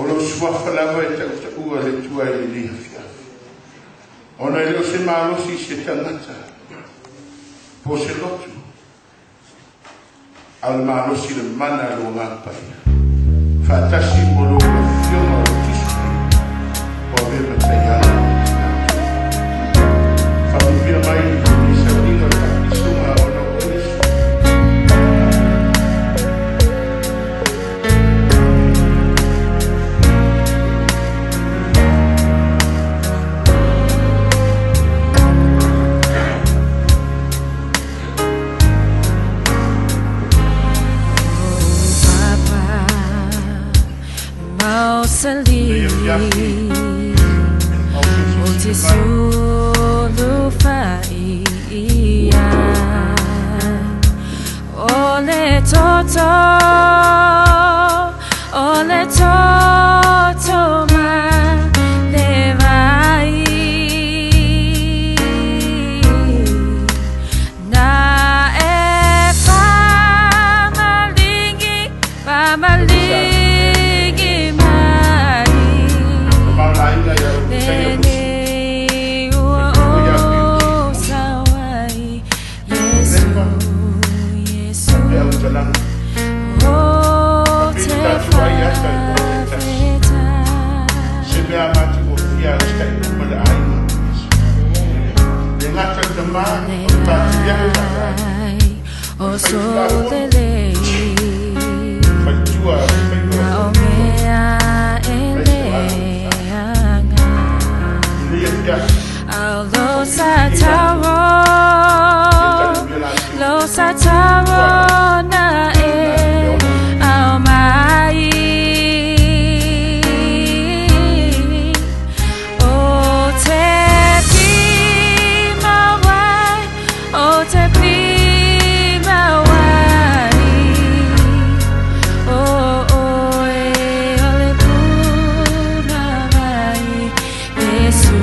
Olo suafa lava e tau ua le tua e lia fia. Ona e leo se maalosi se tangata. Po se lotu. Al maalosi le mana lo ngapai. Fatasi mo lo la fiona o tisu. O aveva taiana. Famupia mai ni saudino la pisuma o no onesu. Sali o te sulu fai o le toto ma le vai na e famalingi o solele maomea eleanga ao lo sataro na e ao mai o te pima wai o te pima wai o e ole puna mai Yesu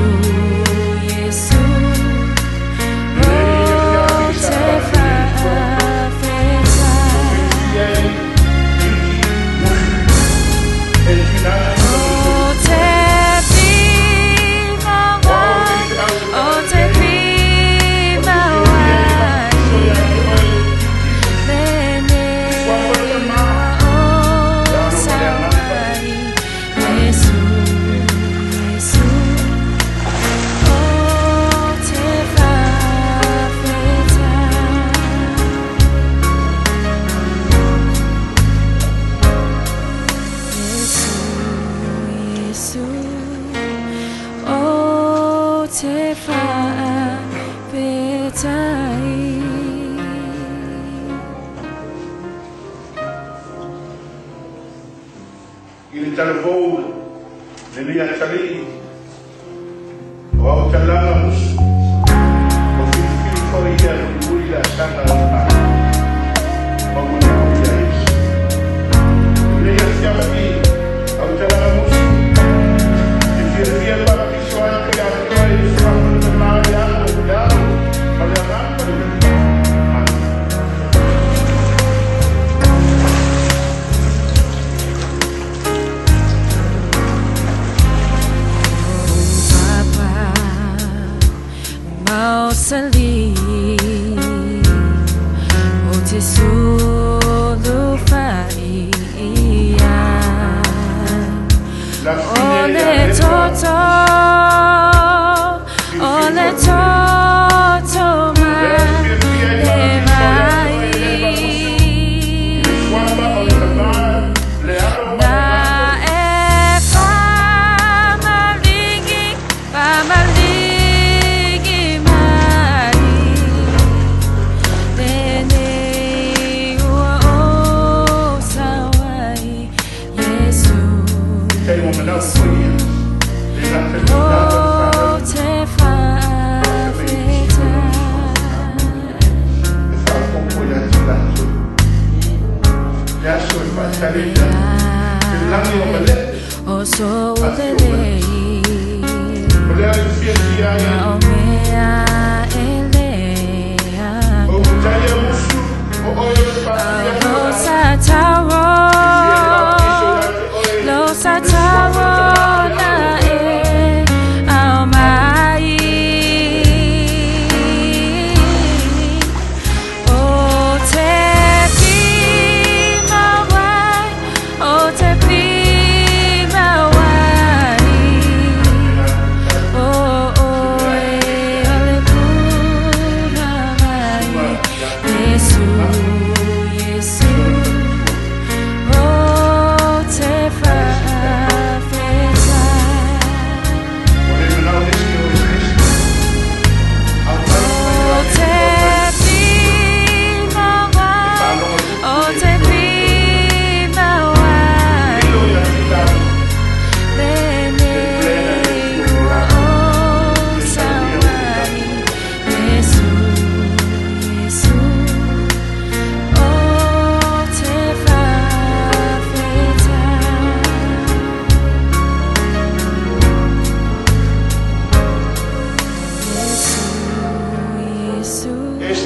Lo sataro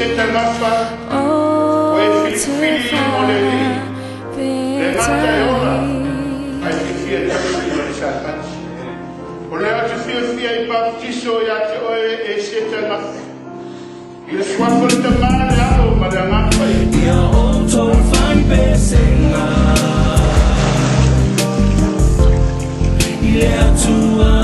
se te ngafa. O e fili o le li. Le ngata e ora. Ai ki fia te fili o le sa pati. O le atu fia I baptiso I ate oe e se te ngafa. I le swafo le tamare alo ma le ngafa I. Ia o tau fan pesenga. Ilia le Atua.